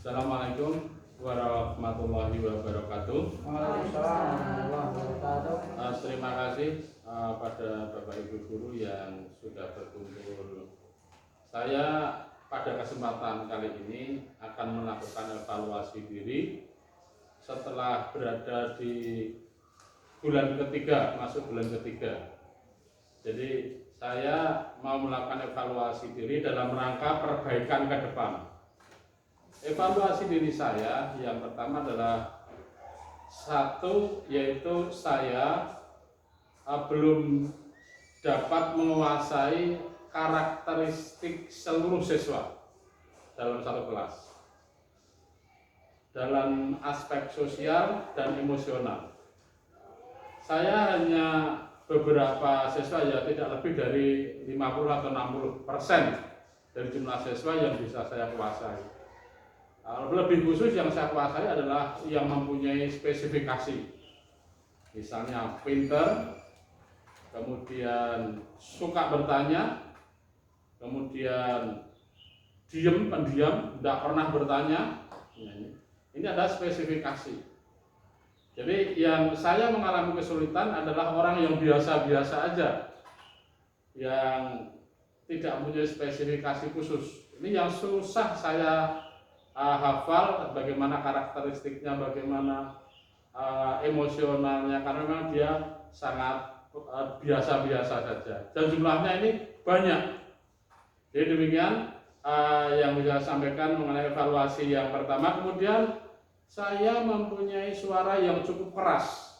Assalamualaikum warahmatullahi wabarakatuh. Waalaikumsalam warahmatullahi wabarakatuh. Terima kasih pada Bapak Ibu guru yang sudah berkumpul. Saya pada kesempatan kali ini akan melakukan evaluasi diri setelah berada di bulan ketiga, masuk bulan ketiga. Jadi saya mau melakukan evaluasi diri dalam rangka perbaikan ke depan. Evaluasi diri saya yang pertama adalah satu, yaitu saya belum dapat menguasai karakteristik seluruh siswa dalam satu kelas dalam aspek sosial dan emosional. Saya hanya beberapa siswa, ya tidak lebih dari 50 atau 60% dari jumlah siswa yang bisa saya kuasai. Lebih khusus yang saya kuasai adalah yang mempunyai spesifikasi, misalnya pinter, kemudian suka bertanya, kemudian pendiam, tidak pernah bertanya. Ini adalah spesifikasi. Jadi yang saya mengalami kesulitan adalah orang yang biasa-biasa aja, yang tidak mempunyai spesifikasi khusus. Ini yang susah saya hafal, bagaimana karakteristiknya, bagaimana emosionalnya, karena memang dia sangat biasa-biasa saja dan jumlahnya ini banyak. Jadi demikian yang bisa saya sampaikan mengenai evaluasi yang pertama. Kemudian saya mempunyai suara yang cukup keras.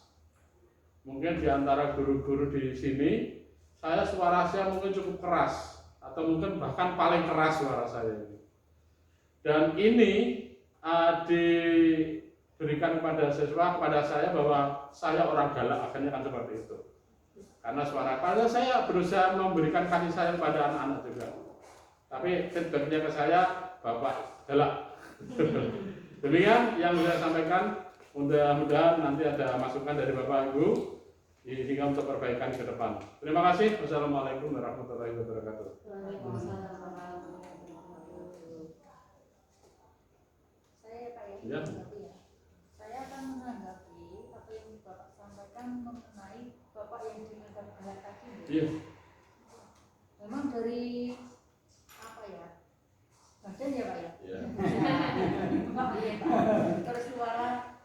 Mungkin di antara guru-guru di sini, suara saya mungkin cukup keras, atau mungkin bahkan paling keras suara saya ini. Dan ini diberikan kepada siswa, kepada saya, bahwa saya orang galak, akhirnya kan seperti itu. Karena suara, padahal saya berusaha memberikan kasih sayang pada anak-anak juga. Tapi feedbacknya ke saya, Bapak galak. Demikian yang saya sampaikan. Mudah-mudahan nanti ada masukan dari Bapak Ibu sehingga untuk perbaikan ke depan. Terima kasih. Wassalamualaikum warahmatullahi wabarakatuh. Ya. Saya akan menanggapi apa yang Bapak sampaikan mengenai Bapak yang dianggap galak tadi. Iya. Memang dari apa ya? Badan ya Pak ya? Iya. Terus suara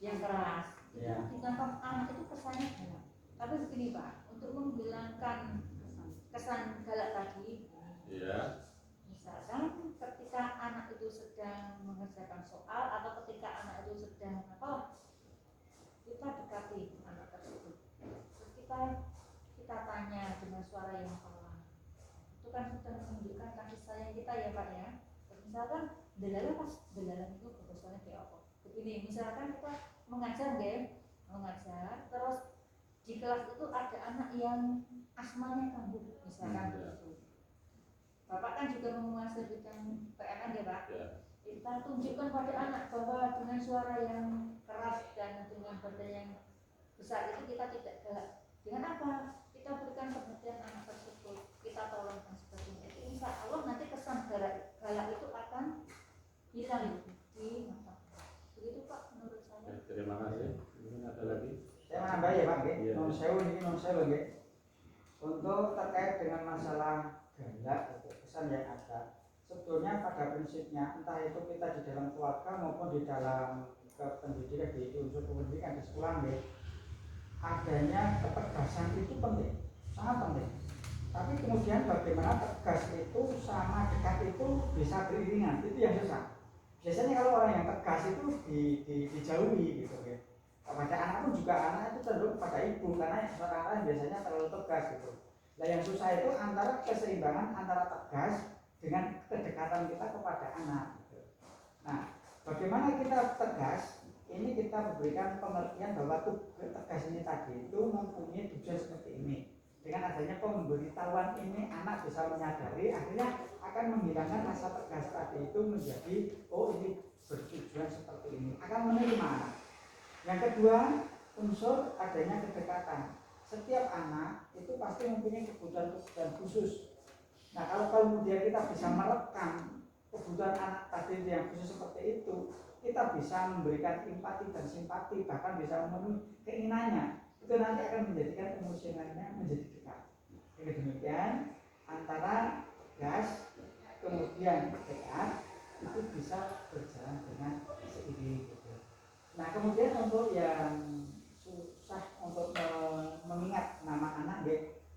yang keras. Iya. Ditangkap anak itu kesannya galak. Tapi begini Pak, untuk menghilangkan kesan galak tadi. Iya. Misalkan ketika anak itu sedang mengerjakan soal atau ketika anak itu sedang kita dekati anak tersebut, terus kita tanya dengan suara yang pelan, itu kan sudah menunjukkan kasih sayang kita ya Pak ya. Terus misalkan delalan itu bagusnya kayak apa begini, misalkan kita mengajar terus di kelas itu ada anak yang asmanya kambuh misalkan begitu. Bapak kan juga menguasai bidang PNN ya Pak. Ya. Kita tunjukkan pada anak bahwa dengan suara yang keras dan dengan badan yang besar itu kita tidak galak. Dengan apa? Kita berikan perhatian anak tersebut, kita tolong dan sebagainya. Jadi insya Allah nanti kesan galak itu akan hilang di mata. Begitu Pak menurut saya. Ya, terima kasih. Mungkin ada lagi? Saya menambah ya Pak, Iya. non sewu. Untuk terkait dengan masalah galak atau kesan yang ada, sebetulnya pada prinsipnya entah itu kita di dalam keluarga maupun di dalam pendidikan, di unsur pendidikan di sekolah, adanya ketegasan itu penting, sangat penting. Tapi kemudian bagaimana tegas itu sama dekat itu bisa beriringan, itu yang susah. Biasanya kalau orang yang tegas itu dijauhi gitu ya. Pada anak pun juga, anak itu cenderung pada ibu karena seorang biasanya terlalu tegas gitu. Nah yang susah itu antara keseimbangan antara tegas dengan kedekatan kita kepada anak gitu. Nah bagaimana kita tegas, ini kita memberikan pengertian bahwa tegas ini tadi itu mempunyai tujuan seperti ini. Dengan adanya pemberitahuan ini anak bisa menyadari, akhirnya akan menghilangkan rasa tegas tadi itu menjadi ini bertujuan seperti ini, akan menerima. Yang kedua, unsur adanya kedekatan. Setiap anak itu pasti mempunyai kebutuhan khusus. Nah kalau kemudian kita bisa merekam kebutuhan kebutuhan anak tadi yang khusus seperti itu, kita bisa memberikan empati dan simpati, bahkan bisa memenuhi keinginannya. Itu nanti akan menjadikan emosionalnya menjadi dekat. Jadi demikian antara gas kemudian dekat itu bisa berjalan dengan seiring gitu. Nah kemudian untuk yang susah untuk mengingat nama anak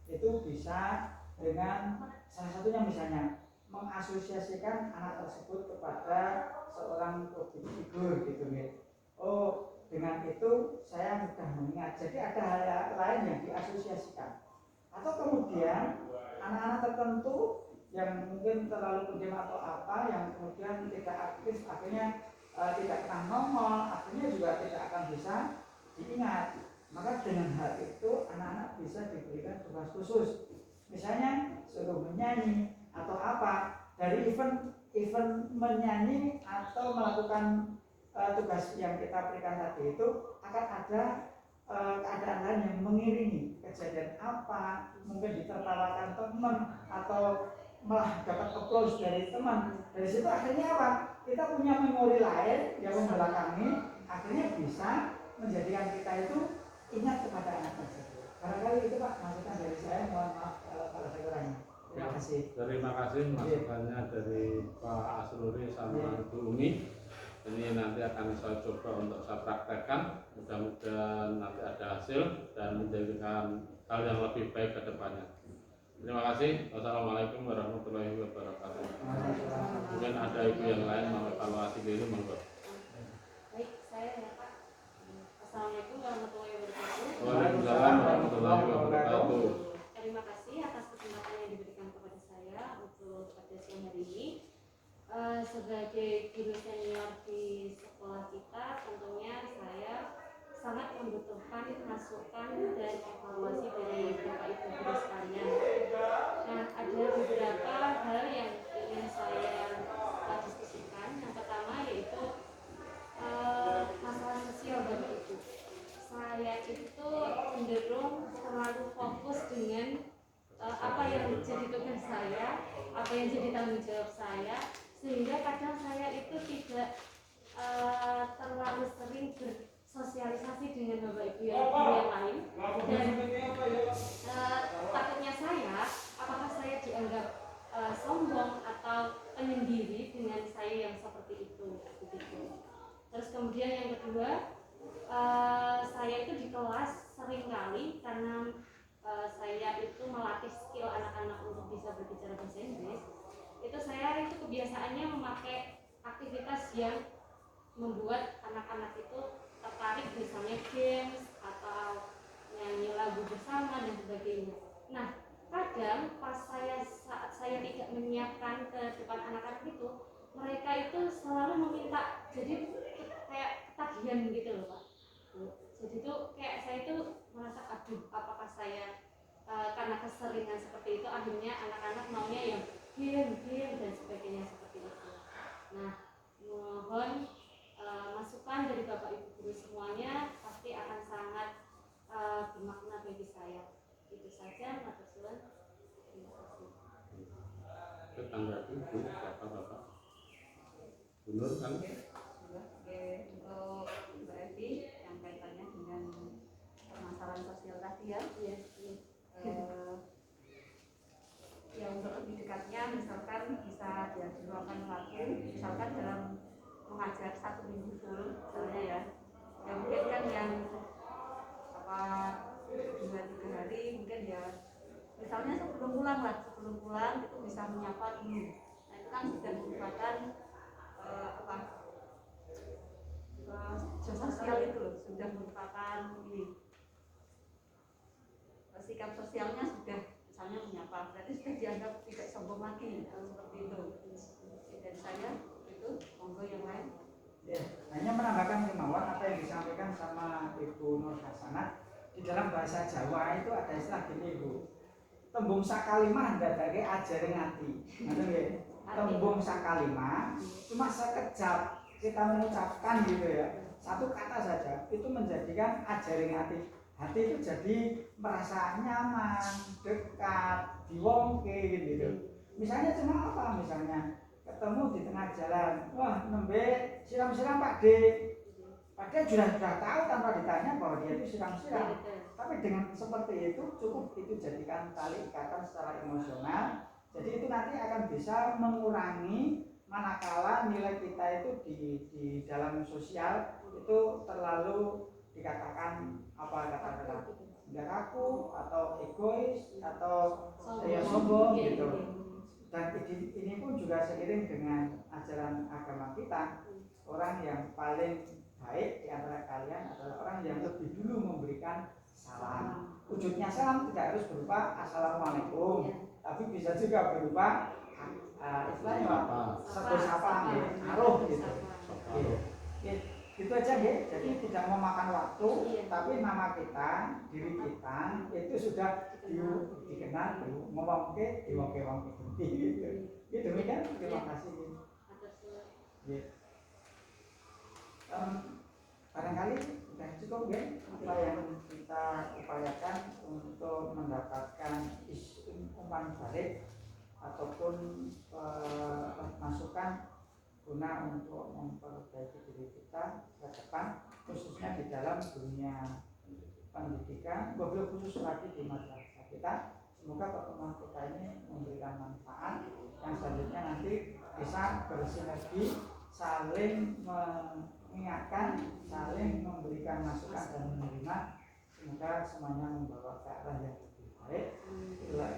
itu bisa dengan salah satunya misalnya mengasosiasikan anak tersebut kepada seorang public figure gitu ya. Oh dengan itu saya mudah mengingat. Jadi ada hal lain yang diasosiasikan. Atau kemudian anak-anak tertentu yang mungkin terlalu pendiam atau apa yang kemudian tidak aktif akhirnya tidak pernah nongol, akhirnya juga tidak akan bisa diingat. Maka dengan hal itu anak-anak bisa diberikan tugas khusus, misalnya suruh menyanyi atau apa. Dari event menyanyi atau melakukan tugas yang kita berikan tadi itu akan ada keadaan lain yang mengiringi kejadian apa, mungkin ditertawakan teman atau malah dapat applause dari teman. Dari situ akhirnya apa? Kita punya memori lain yang membelakangi, akhirnya bisa menjadikan kita itu ingat kepada anak tersebut. Barangkali itu Pak masukan dari saya, mohon maaf kalau ada kurangnya. Terima kasih. Terima kasih masukannya dari Pak Asruri sama Ibu Umi. Ini nanti akan saya coba untuk saya praktekkan. Mudah-mudahan nanti ada hasil dan menjadikan hal yang lebih baik ke depannya. Terima kasih. Wassalamualaikum warahmatullahi wabarakatuh. Mungkin ada ibu yang lain mau evaluasi diri, monggo. Baik, saya ya Pak. Assalamualaikum warahmatullahi wabarakatuh. Waalaikumsalam warahmatullahi wabarakatuh. Terima kasih atas kesempatan yang diberikan kepada saya untuk pada siang hari ini. Sebagai guru senior di sekolah kita, tentunya saya sangat membutuhkan masukan dan evaluasi dari Bapak Ibu guru sekalian. Nah, ada beberapa hal yang ingin saya diskusikan. Yang pertama yaitu masalah sosial Bapak Ibu. Saya itu cenderung terlalu fokus dengan apa yang jadi tugas saya, apa yang jadi tanggung jawab saya, sehingga kadang saya itu tidak terlalu sering bersosialisasi dengan Bapak Ibu yang lain, dan takutnya saya, apakah saya dianggap sombong atau penyendiri dengan saya yang seperti itu, begitu. Terus kemudian yang kedua, saya itu di kelas seringkali karena saya itu melatih skill anak-anak untuk bisa berbicara bahasa Inggris. Itu saya itu kebiasaannya memakai aktivitas yang membuat anak-anak itu tertarik, misalnya games atau nyanyi lagu bersama dan sebagainya. Nah, kadang pas saat saya tidak menyiapkan ke depan anak-anak itu, mereka itu selalu meminta, jadi kayak ketagihan gitu loh Pak. Jadi itu kayak saya itu merasa aduh, apakah saya karena keseringan seperti itu akhirnya anak-anak maunya yang game dan sebagainya seperti itu. Nah, mohon masukan dari Bapak Ibu guru semuanya, pasti akan sangat bermakna bagi saya. Itu saja, matur suwun. Terima kasih. Tetangga ibu, bapak-bapak. Benar kan? Untuk Mbak Evi yang kaitannya dengan permasalahan sosial tadi ya. Ya untuk lebih dekatnya misalkan bisa dilakukan waktu, misalkan dalam mengajar 1 minggu full misalnya ya. Ya mungkin kan yang 2-3 hari mungkin ya, misalnya sebelum pulang itu bisa menyapa dulu. Nah itu kan sudah merupakan sosial itu loh, sudah merupakan ini sikap sosialnya sudah misalnya menyapa, berarti sudah dianggap tidak sombong lagi, seperti itu. Dari saya itu, monggo yang lain. Ya, hanya menambahkan kemauan apa yang disampaikan sama Ibu Nur Hasanah. Di dalam bahasa Jawa itu ada istilah gini Ibu, tembung sakalimah ndadake ajaring ati. Ngoten nggih. Tembung sakalimah cuma sekejap kita mengucapkan gitu ya, satu kata saja itu menjadikan ajaring hati. Hati itu jadi merasa nyaman, dekat, diwongke gitu. Misalnya cuma apa? Misalnya ketemu di tengah jalan, wah nembe siram-siram Pak D. Pak D sudah tahu tanpa ditanya bahwa dia itu siram-siram. Tapi dengan seperti itu cukup itu jadikan tali ikatan secara emosional. Jadi itu nanti akan bisa mengurangi manakala nilai kita itu di dalam sosial itu terlalu dikatakan apa kata-kata nggak kaku atau egois atau sombong gitu. Dan ini pun juga seiring dengan ajaran agama kita, orang yang paling baik di antara kalian adalah orang yang lebih dulu memberikan salam. Wujudnya salam tidak harus berupa assalamualaikum, tapi bisa juga berupa istilahnya sapa, aruh gitu. Itu aja ya. Jadi tidak memakan waktu, tapi nama kita, diri kita itu sudah dikenal, ngomong ke, diwong-wong gitu. Ya demikian. Terima kasih. Barangkali sudah cukup ya apa yang kita upayakan untuk mendapatkan umpan balik ataupun masukan guna untuk memperbaiki diri kita ke depan, khususnya di dalam dunia pendidikan, lebih khusus lagi di masyarakat kita. Semoga pertemuan kita ini memberikan manfaat yang selanjutnya nanti bisa bersinergi, saling mengingatkan, saling memberikan masukan dan menerima. Semoga semuanya membawa ke arah yang lebih baik. Itulah